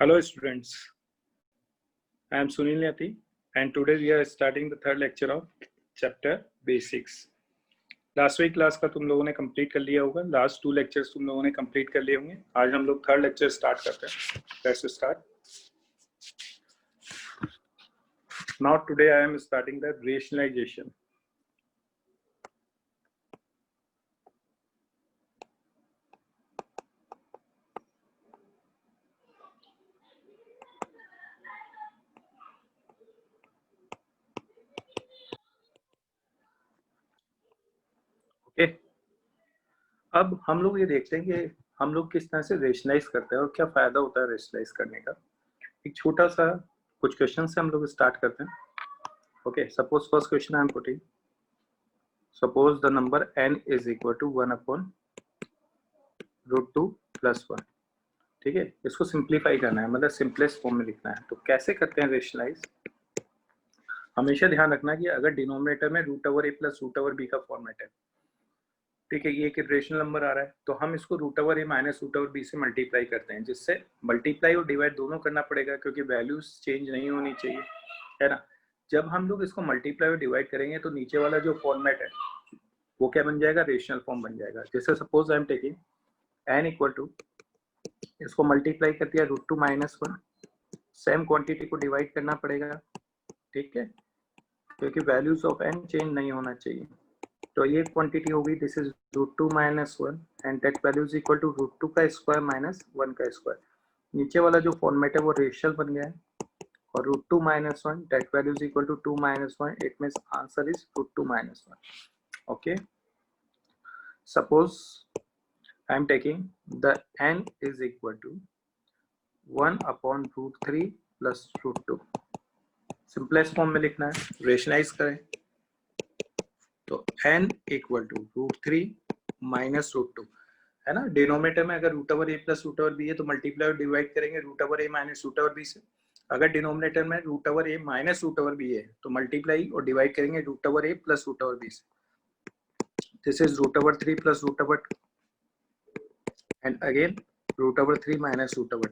Hello students, I am Sunil Yati and today we are starting the third lecture of chapter basics. Last week class का तुम लोगों ने complete कर लिया होगा, लास्ट 2 लेक्चर्स तुम लोगों ने कंप्लीट कर लिए होंगे। आज हम लोग थर्ड लेक्चर स्टार्ट करते हैं। Let's start. Now today I am starting the rationalization. Okay, अब हम लोग ये देखते हैं कि हम लोग किस तरह से रेशनलाइज करते हैं और क्या फायदा होता है रेशनलाइज करने का। एक छोटा सा कुछ क्वेश्चन से हम लोग स्टार्ट करते हैं। Okay, suppose first question I am putting, suppose the number n is equal to 1/√2 + 1। ठीक है, इसको सिंप्लीफाई करना है, मतलब सिंपलेस्ट फॉर्म में लिखना है। तो कैसे करते हैं रेशनलाइज? हमेशा ध्यान रखना कि अगर डिनोमिनेटर में √a + √b का फॉर्मेट है, ठीक है, ये एक रेशनल नंबर आ रहा है, तो हम इसको √a - √b से मल्टीप्लाई करते हैं, जिससे मल्टीप्लाई और डिवाइड दोनों करना पड़ेगा क्योंकि वैल्यूज चेंज नहीं होनी चाहिए, है ना। जब हम लोग इसको मल्टीप्लाई और डिवाइड करेंगे तो नीचे वाला जो फॉर्मेट है वो क्या बन जाएगा? रेशनल फॉर्म बन जाएगा। जैसे suppose I am taking n equal to, इसको मल्टीप्लाई कर दिया √2 - 1, सेम क्वांटिटी को डिवाइड करना पड़ेगा, ठीक है, क्योंकि वैल्यूज ऑफ n चेंज नहीं होना चाहिए। तो ये क्वांटिटी होगी, this is √2 - 1 and that value is equal to √2 का स्क्वायर - 1 का स्क्वायर। नीचे वाला जो फॉर्मेट है वो रेशियल बन गया है, और √2 - 1 that value is equal to 2 - 1, it means answer is √2 - 1। Okay, suppose I am taking the n is equal to 1/√3 + √2। Simplest form में लिखना है, रेशनलाइज करें तो n इक्वल टू √3 - √2, है ना। डिनोमिनेटर में अगर √a + √b है तो मल्टीप्लाई और डिवाइड करेंगे √a - √b से। अगर डिनोमिनेटर में √a - √b है तो मल्टीप्लाई और डिवाइड करेंगे √a + √b से। This is √3 + √2 and again √3 - √2।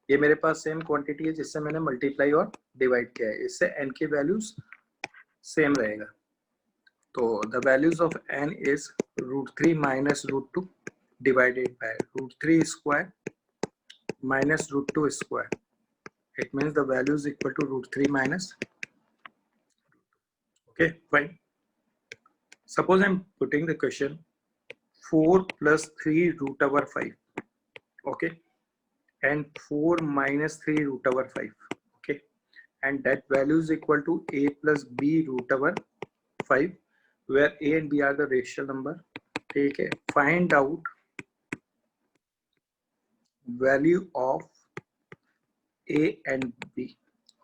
ये मेरे पास सेम क्वांटिटी है जिससे मैंने मल्टीप्लाई और डिवाइड किया है, इससे n की वैल्यूज सेम रहेगा। तो the values of n is √3 - √2 divided by √3 square minus √2 square. It means the value is equal to √3 minus. Okay, fine. Suppose I'm putting the question 4 plus 3 √5. Okay, and 4 minus 3 √5. Okay, and that value is equal to a plus b √5, where a and b are the rational number. Okay, find out value of a and b.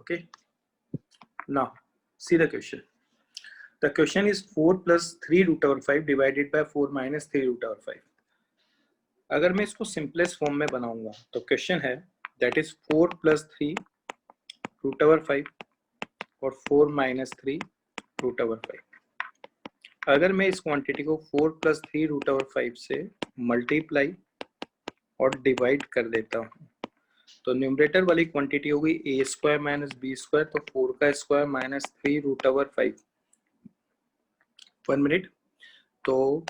Okay, now see the question. The question is 4 plus 3 √5 divided by 4 minus 3 √5. अगर मैं इसको simplest form में बनाऊंगा तो question है that is 4 plus 3 √5 और 4 minus 3 √5। अगर मैं इस क्वांटिटी को 4 plus 3 √5 से मल्टीप्लाई और डिवाइड कर देता हूँ तो न्यूमरेटर वाली क्वांटिटी होगी a square minus b square, तो 4 का स्क्वायर माइनस 3 √5। 1 मिनट। तो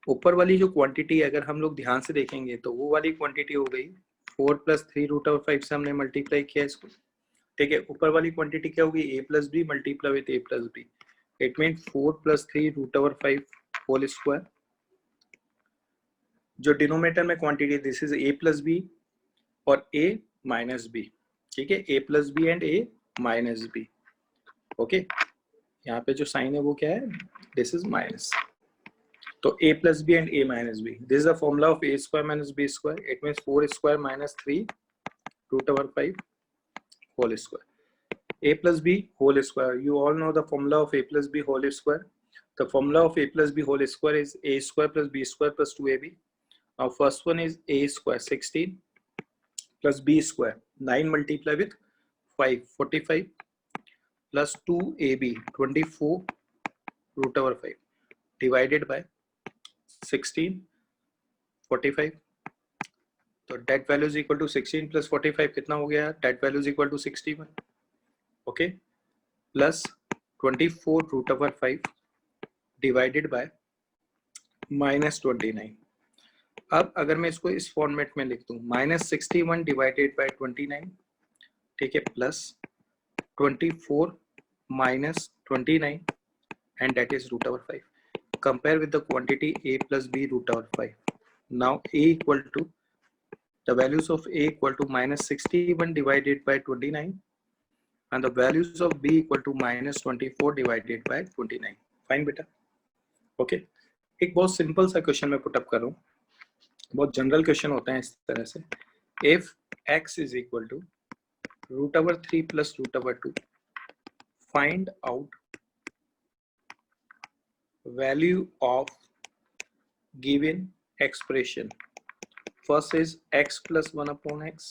ऊपर वाली जो क्वांटिटी अगर हम लोग ध्यान से देखेंगे तो वो वाली क्वांटिटी हो गई 4 plus 3 √5 से हमने मल्टीप्लाई किया इसको, ठीक है। ऊपर वाली क्वांटिटी क्या होगी? a plus b multiply with a plus b, it mean 4 plus 3 √5 whole square. जो डिनोमिनेटर में quantity this is a plus b और a minus b, ठीक है, a plus b and a minus b। Okay, यहाँ पे जो sign है वो क्या है? This is minus. तो a plus b and a minus b, this is the formula of a square minus b square, it means 4 square minus 3 √5 whole square. A plus b whole square, you all know the formula of a plus b whole square. The formula of a plus b whole square is a square plus b square plus 2ab. Now first one is a square 16 plus b square 9 multiply with 5 45 plus 2ab 24 √5 divided by 16 45 तो that value is equal to 16 plus 45 कितना हो गया? That value is equal to 61, okay, plus 24 root over 5 divided by -29। अब अगर मैं इसको इस format में लिख दूं, -61 डिवाइडेड बाय 29, ठीक है, plus 24 minus 29 and that is root over 5. Compare with the quantity a plus b root over 5. Now a equal to, the values of a equal to -61 divided by 29 and the values of b equal to -24 divided by 29. Fine बेटा, okay. एक बहुत simple सा question मैं put up कर रहा हूँ, बहुत general question होते हैं इस तरह से। If x is equal to root over 3 plus root over 2, find out value of given expression. First is x plus 1 upon x.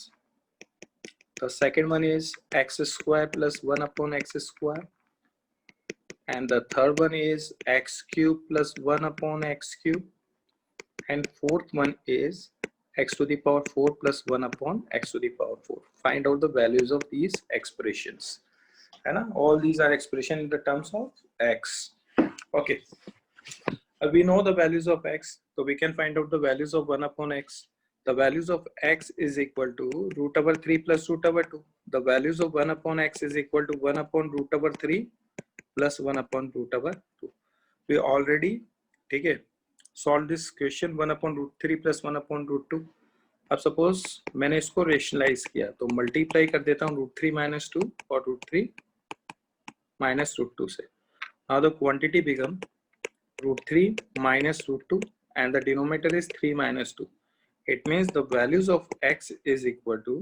The second one is x square plus 1 upon x square. And the third one is x cube plus 1 upon x cube. And fourth one is x to the power 4 plus 1 upon x to the power 4. Find out the values of these expressions. All these are expressions in the terms of x. Okay. We know the values of x, so we can find out the values of 1 upon x. The values of x is equal to root over 3 plus root over 2. The values of 1 upon x is equal to 1 upon root over 3 plus 1 upon root over 2. We already, ठीक है, solve this question 1 upon root 3 plus 1 upon root 2. अब suppose मैंने इसको rationalize किया, तो multiply कर देता हूँ root 3 minus 2 और root 3 minus root 2 से. Now the quantity become root 3 minus root 2 and the denominator is 3 minus 2. It means the values of x is equal to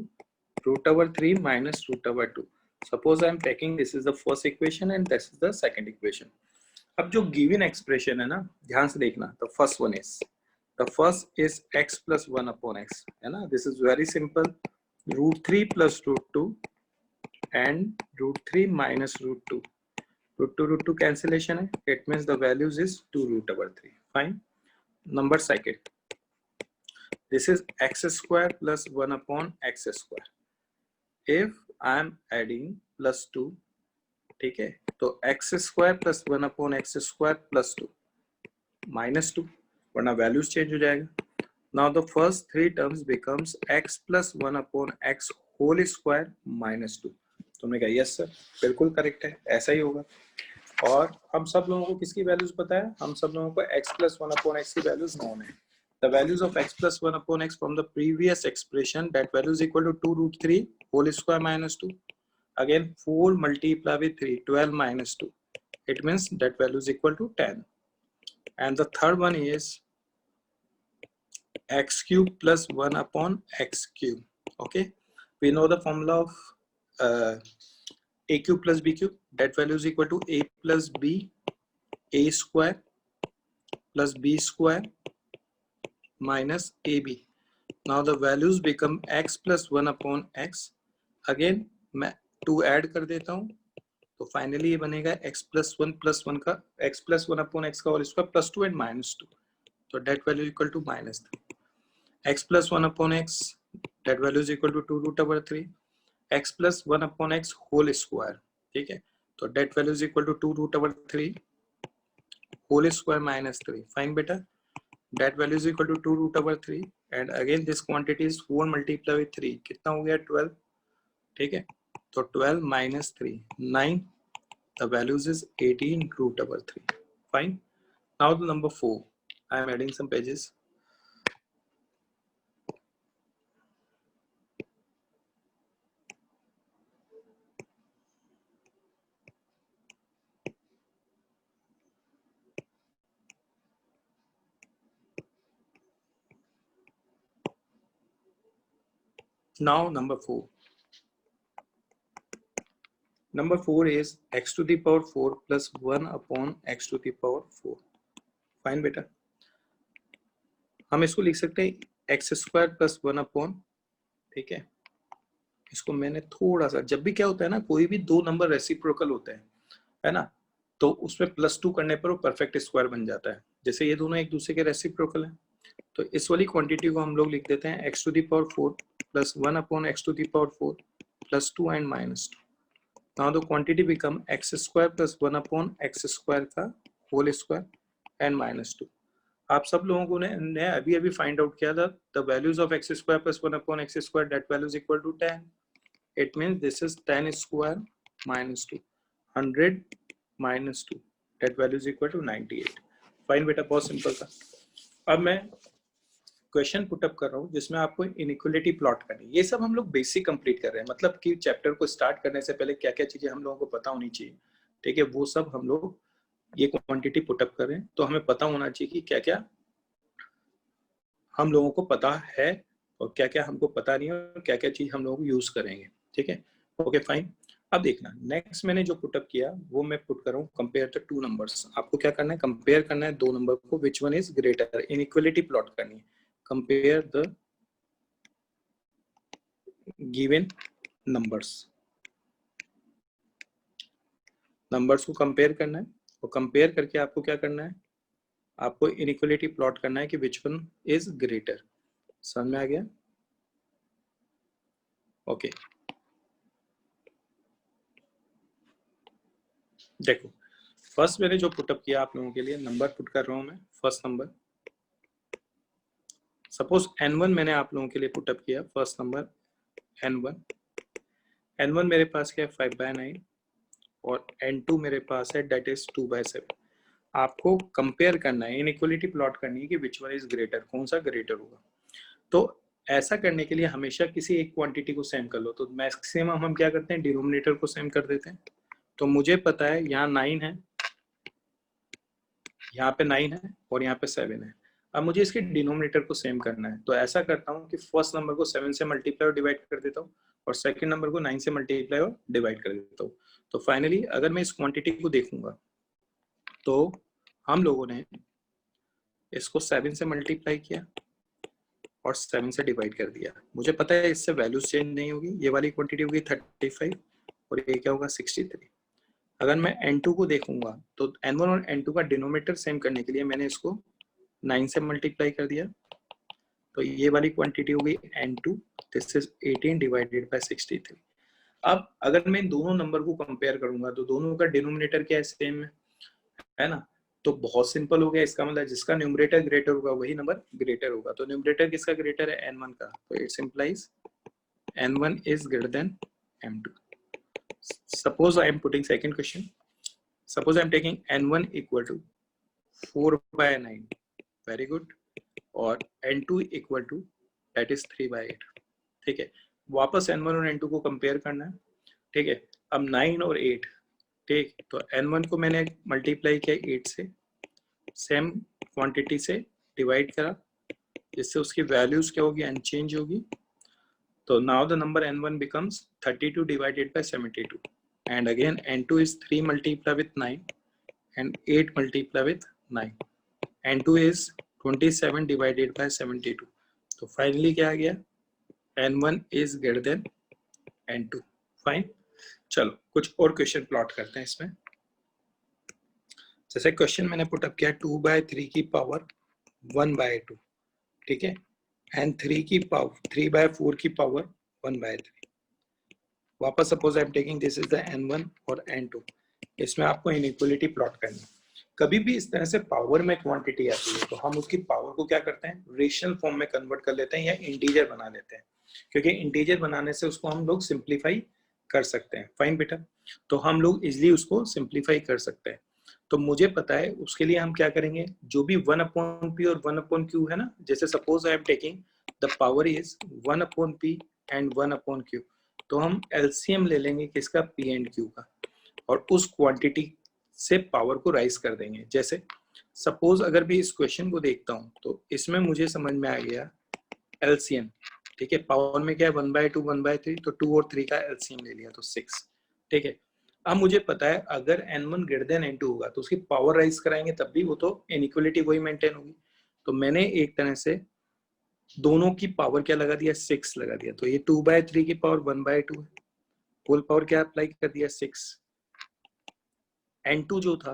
root over 3 minus root over 2. Suppose I am taking this is the first equation and this is the second equation. अब जो given expression है ना, ध्यान से देखना, the first is x plus 1 upon x, है ना, this is very simple, root 3 plus root 2 and root 3 minus root 2. Root 2 cancellation है, it means the values is 2 root over 3. Fine. Number second, this is x square plus 1 upon x square. If I am adding plus 2, ठीक है, तो x square plus 1 upon x square plus 2 minus 2, वरना values change हो जाएगा. Now the first three terms becomes x plus 1 upon x whole square minus 2. तुमने कहा yes sir, बिल्कुल correct है, ऐसा ही होगा. और हम सब लोगों को किसकी वैल्यूज पता है? हम सब लोगों को x plus 1 upon x की वैल्यूज नोन है. The values of x plus 1 upon x from the previous expression, that value is equal to 2 root 3 whole square minus 2. Again 4 multiply with 3, 12 minus 2. It means that value is equal to 10. And the third one is x cube plus 1 upon x cube. Okay, we know the formula of a cube plus b cube. That value is equal to a plus b, a square plus b square minus ab. Now the values become x plus 1 upon x. Again मैं 2 add कर देता हूँ, तो finally ये बनेगा x plus 1 का x plus 1 upon x का whole square plus 2 and minus 2. तो that value equal to minus 3. x plus 1 upon x, that value is equal to 2 root over 3. x plus 1 upon x whole square, ठीक है, तो that value is equal to 2 root over 3 whole square minus 3. Fine बेटा, that value is equal to 2 root over 3 and again this quantity is 4 multiply with 3, कितना हो गया 12, ठीक है, तो 12 minus 3 9, the values is 18 root over 3. Fine. Now the number 4, I am adding some pages. Now number 4. Number 4 is x to the power 4 plus 1 upon x to the power 4. Fine बेटा, हम इसको लिख सकते हैं x स्क्वायर प्लस 1 अपॉन, ठीक है, इसको मैंने थोड़ा सा, जब भी क्या होता है ना, कोई भी दो नंबर रेसिप्रोकल होते हैं, है ना, तो उसमें +2 करने पर वो परफेक्ट स्क्वायर बन जाता है. जैसे ये दोनों एक दूसरे के रेसिप्रोकल हैं, तो इस वाली क्वांटिटी को हम लोग लिख देते हैं x to the power 4 plus 1 upon x to the power 4 plus 2 and minus 2. Now the quantity become x square plus 1 upon x square का होल स्क्वायर एंड माइनस 2. आप सब लोगों ने अभी अभी फाइंड आउट किया था the values of x square plus 1 upon x square, that value is equal to 10. It means this is 10 square minus 2, 100 minus 2, that value is equal to 98. Fine बेटा, बहुत सिंपल था. अब मैं क्वेश्चन पुटअप कर रहा हूँ जिसमें आपको इनइक्वालिटी प्लॉट करनी है. ये सब हम लोग बेसिक कंप्लीट कर रहे हैं, मतलब कि चैप्टर को स्टार्ट करने से पहले क्या क्या चीजें हम लोगों को पता होनी चाहिए, ठीक है, वो सब हम लोग ये क्वांटिटी पुटअप कर रहे हैं. तो हमें पता होना चाहिए कि क्या क्या हम लोगों को पता है और क्या क्या हमको पता नहीं है और क्या क्या चीज हम लोग यूज करेंगे. ठीक है, ओके फाइन. अब देखना, नेक्स्ट मैंने जो पुटअप किया वो मैं पुट कर रहा हूँ कंपेयर द टू नंबर्स. आपको क्या करना है, कंपेयर करना है दो नंबर को, which one is greater, inequality plot करनी है. कंपेयर द गिवन नंबर्स को कंपेयर करना है. और कंपेयर करके आपको क्या करना है, आपको इनइक्वालिटी प्लॉट करना है कि विच वन इज ग्रेटर. समझ में आ गया? ओके देखो, फर्स्ट मैंने जो पुटअप किया आप लोगों के लिए, नंबर पुट कर रहा हूं मैं. फर्स्ट नंबर सपोज n1 मैंने आप लोगों के लिए पुटअप किया. फर्स्ट नंबर n1 मेरे पास क्या है 5/9 और n2 मेरे पास है डेट इज 2/7. आपको कंपेयर करना है, इनइक्वालिटी प्लॉट करनी है कि विच वन इज ग्रेटर, कौन सा ग्रेटर होगा. तो ऐसा करने के लिए हमेशा किसी एक क्वांटिटी को सेम कर लो. तो मैक्सिमम हम क्या करते हैं, डिनोमिनेटर को सेम कर देते हैं. तो मुझे पता है यहाँ 9 है, यहाँ पे 9 है और यहाँ पे 7 है. अब मुझे इसके डिनोमिनेटर को सेम करना है. तो ऐसा करता हूँ कि फर्स्ट नंबर को 7 से मल्टीप्लाई और डिवाइड कर देता हूँ और सेकंड नंबर को 9 से मल्टीप्लाई और डिवाइड कर देता हूँ. तो फाइनली अगर मैं इस क्वांटिटी को देखूंगा तो हम लोगों ने इसको 7 से मल्टीप्लाई किया और 7 से डिवाइड कर दिया. मुझे पता है इससे वैल्यूज चेंज नहीं होगी. ये वाली क्वांटिटी होगी 35 और ये क्या होगा 63. अगर मैं n2 को देखूंगा तो n1 और n2 का डिनोमिनेटर सेम करने के लिए मैंने इसको 9 से मल्टीप्लाई कर दिया. तो ये वाली क्वांटिटी होगी n2, this is 18 divided by 63. अब अगर मैं इन दोनों नंबर को कंपेयर करूंगा तो दोनों का डिनोमिनेटर क्या है, सेम है ना. तो बहुत सिंपल हो गया. इसका मतलब जिसका न्यूमरेटर ग्रेटर होगा वही नंबर ग्रेटर होगा. तो न्यूमरेटर किसका ग्रेटर है, n1 का. तो it's implies n1 is greater than m2. Suppose I am putting second question. Suppose I am taking n1 equal to 4/9. Very good. और n2 equal to that is 3/8. ठीक है, वापस n1 और n2 को compare करना है. ठीक है, अब 9 और 8. ठीक, तो n1 को मैंने मल्टीप्लाई किया 8 से, सेम क्वांटिटी से डिवाइड करा, जिससे उसकी वैल्यूज क्या होगी, अनचेंज होगी. तो now the number n1 becomes 32 divided by 72 and again n2 is 3 multiplied with 9 and 8 multiplied with 9. n2 is 27 divided by 72. तो फाइनली क्या आ गया, n1 is greater than n2. Fine. चलो कुछ और क्वेश्चन प्लॉट करते हैं इसमें. जैसे क्वेश्चन मैंने पुटअप किया 2/3 की पावर 1/2. ठीक है, एंड 3/4 की पावर 1/3. वापस suppose I am taking this is the n1 और n2. इसमें आपको इनइक्वालिटी प्लॉट करनी है. कभी भी इस तरह से पावर में क्वांटिटी आती है तो हम उसकी पावर को क्या करते हैं, रेशनल फॉर्म में कन्वर्ट कर लेते हैं या इंटीजर बना लेते हैं, क्योंकि इंटीजर बनाने से उसको हम लोग सिंप्लीफाई कर सकते हैं. फाइन बेटा, तो हम लोग इजिली उसको सिंप्लीफाई कर सकते हैं. तो मुझे पता है उसके लिए हम क्या करेंगे, जो भी 1/p और 1/q है ना, जैसे suppose I am taking the power is 1/p and 1/q. तो हम एलसीएम ले लेंगे किसका, p एंड q का, और उस क्वांटिटी से पावर को राइज कर देंगे. जैसे सपोज अगर भी इस क्वेश्चन को देखता हूं तो इसमें मुझे समझ में आ गया एलसीएम. ठीक है, पावर में क्या है 1/2 1/3, तो 2 और 3 का एलसीएम ले लिया तो 6. ठीक है, अब मुझे पता है अगर n1 ग्रेटर देन n2 होगा तो उसकी पावर राइज कराएंगे तब भी वो तो इनइक्वालिटी वही मेंटेन होगी. तो मैंने एक तरह से दोनों की पावर क्या लगा दिया, 6 लगा दिया. तो ये 2/3 की पावर 1/2 है, होल पावर क्या अप्लाई कर दिया 6. n2 जो था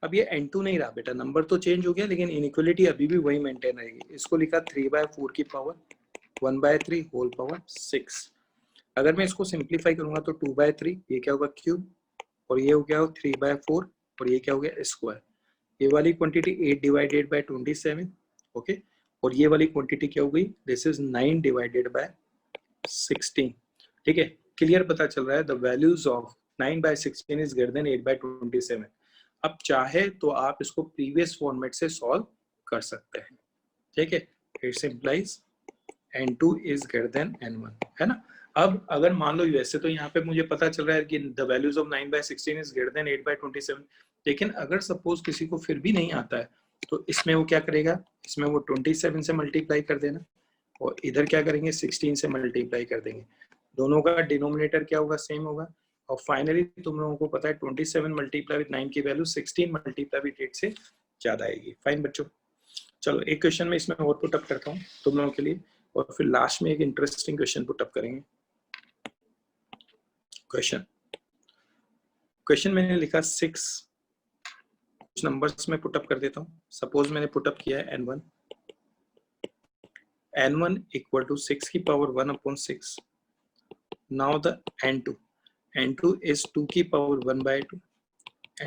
अब ये n2 नहीं रहा बेटा, नंबर तो चेंज हो गया लेकिन इनइक्वलिटी अभी भी वही मेंटेन रहेगी। इसको लिखा 3/4 की पावर 1/3 होल पावर 6। अगर मैं इसको सिंप्लीफाई करूंगा तो 2/3, ये क्या होगा क्यूब, और ये हो गया 3/4, और ये क्या हो गया स्क्वायर। ये वाली क्वांटिटी 8 डिवाइडेड बाय 27, ओके, और ये वाली क्वांटिटी क्या हो गई, दिस इज 9 डिवाइडेड बाय 16। ठीक है, क्लियर पता चल रहा है। The values of 9/16 is greater then 8/27। अब चाहे तो आप इसको प्रीवियस फॉर्मेट से सॉल्व कर सकते हैं। ठीक है, it's implies n2 is greater than n1, है ना। अब अगर मान लो वैसे तो यहाँ पे मुझे पता चल रहा है कि the values of 9/16 is greater then 8/27, लेकिन अगर सपोज किसी को फिर भी नहीं आता है तो इसमें वो क्या करेगा, इसमें वो 27 से मल्टीप्लाई कर देना, और इधर क्या करेंगे 16 से मल्टीप्लाई कर देंगे। दोनों का डिनोमिनेटर क्या होगा, सेम होगा, और फाइनली तुम लोगों को पता है 27 मल्टीप्लाई विद 9 की वैल्यू 16 मल्टीप्लाई विद 8 से ज्यादा आएगी। फाइन बच्चों, चलो एक क्वेश्चन में इसमें और पुट अप करता हूँ तुम लोगों के लिए, और फिर लास्ट में एक इंटरेस्टिंग क्वेश्चन पुट अप करेंगे। क्वेश्चन मैंने लिखा 6, कुछ नंबर्स में पुट अप कर देता हूँ। सपोज मैंने पुट अप किया है n1 इक्वल टू 6 की power 1/6। Now the n2 is 2 की पावर 1/2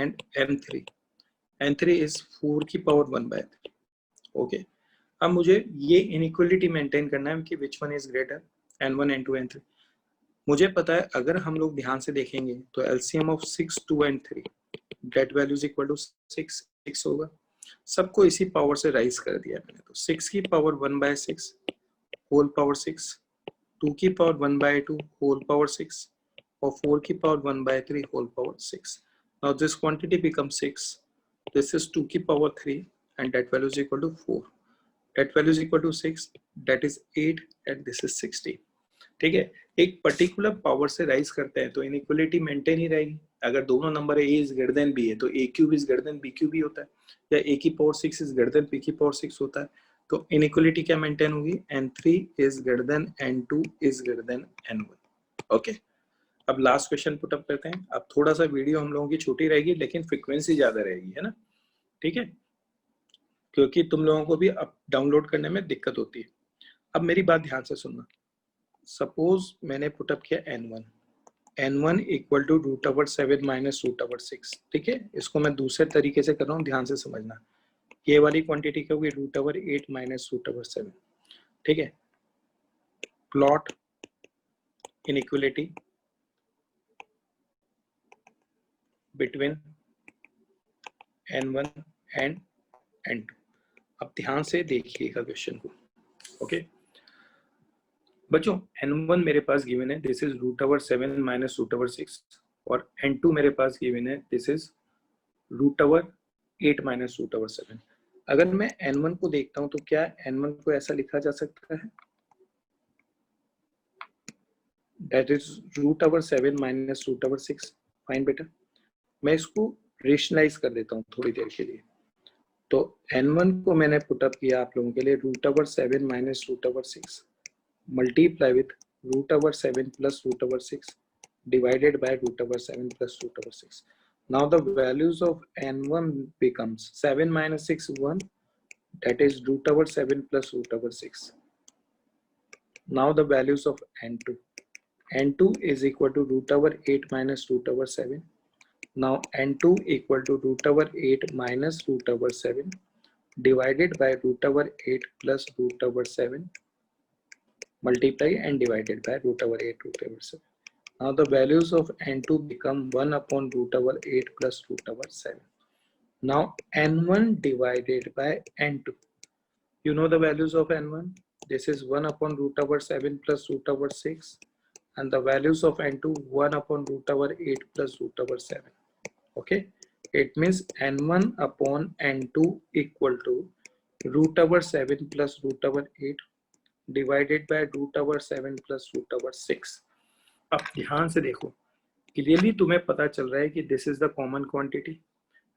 and n3 is 4 की पावर 1/3। ओके, अब मुझे ये इनइक्वलिटी मेंटेन करना है कि which one is greater, n1 n2 n3। मुझे पता है अगर हम लोग ध्यान से देखेंगे तो LCM of 6 2 and 3 that values equal to 6 होगा। सबको इसी पावर से राइज कर दिया मैंने, तो 6 की पावर 1/6 होल पावर 6, 2 की पावर 1/2 होल पावर 6, और 4 की power 1/3 whole power 6। Now this quantity becomes 6. This is 2 की power 3 and that value is equal to 4. That value is equal to 6. That is 8 and this is 60. ठीक है, एक particular power से rise करते हैं तो इनइक्वलिटी मेंटेन ही रहेगी। अगर दोनों number a is greater than b है तो a cube is greater than b cube ही होता है, या a की power 6 is greater than b की पावर 6 होता है। तो इनइक्वलिटी क्या मेंटेन होगी, n3 is greater than n2 is greater than n1। Okay, अब लास्ट क्वेश्चन पुट अप करते हैं। अब थोड़ा सा वीडियो हम लोगों की छोटी रहेगी लेकिन फ्रीक्वेंसी ज्यादा रहेगी, है ना। ठीक है, क्योंकि तुम लोगों को भी अब डाउनलोड करने में दिक्कत होती है। अब मेरी बात ध्यान से सुनना। सपोज मैंने पुटअप किया n1 इक्वल टू √7 माइनस √6। ठीक है, इसको मैं दूसरे तरीके से कर रहा हूँ, ध्यान से समझना। ये वाली क्वांटिटी क्या होगी, √8 माइनस √7। ठीक है, plot inequality between n1 and n2। अब ध्यान से देखिएगा क्वेश्चन को। ओके बच्चों, n1 मेरे पास गिवन है, दिस इज √7 माइनस √6, और n2 मेरे पास गिवन है, दिस इज √8 माइनस √7। अगर मैं n1 को देखता हूं तो क्या n1 को ऐसा लिखा जा सकता है, दैट इज √7 माइनस √6। फाइन बेटा, मैं इसको रेशनलाइज कर देता हूँ थोड़ी देर के लिए। तो n1 को मैंने पुटअप किया आप लोगों के लिए √7 minus √6 multiply with √7 plus √6 divided by √7 plus √6. Now the values of n1 becomes 7 minus 6 1, that is √7 plus √6. Now the values of n2 is equal to √8 minus √7. Now n2 equal to √8 minus √7 divided by √8 plus √7 multiply and divided by √8 √7. Now the values of n2 become 1 upon √8 plus √7. Now n1 divided by n2. You know the values of n1. This is 1 upon √7 plus √6, and the values of n2 1 upon √8 plus √7. Okay, it means n1 upon n2 equal to √7 plus √8 divided by √7 plus √6. अब ध्यान से देखो, clearly तुम्हें पता चल रहा है कि this is the common quantity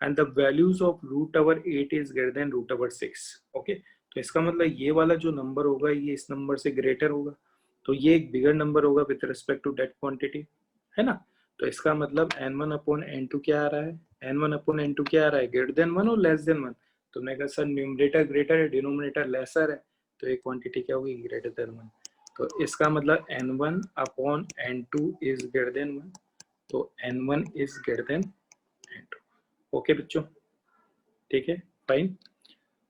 and the values of √8 is greater then √6। Okay, तो इसका मतलब ये वाला जो नंबर होगा ये इस नंबर से ग्रेटर होगा, तो ये एक बिगर नंबर होगा with respect to that quantity, है ना। तो इसका मतलब n1 अपॉन n2 क्या आ रहा है, n1 अपॉन n2 क्या आ रहा है, ग्रेटर देन 1 और लेस देन 1। तुमने कहा सर न्यूमरेटर ग्रेटर है डिनोमिनेटर लेसर है, तो एक क्वांटिटी क्या होगी, ग्रेटर देन 1। तो इसका मतलब n1 upon n2 is greater then 1, तो n1 is greater than n2। Okay बच्चों, ठीक है, फाइन।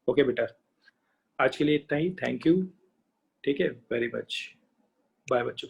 ओके बेटा, आज के लिए इतना ही, थैंक यू, ठीक है, वेरी मच, बाय बच्चों।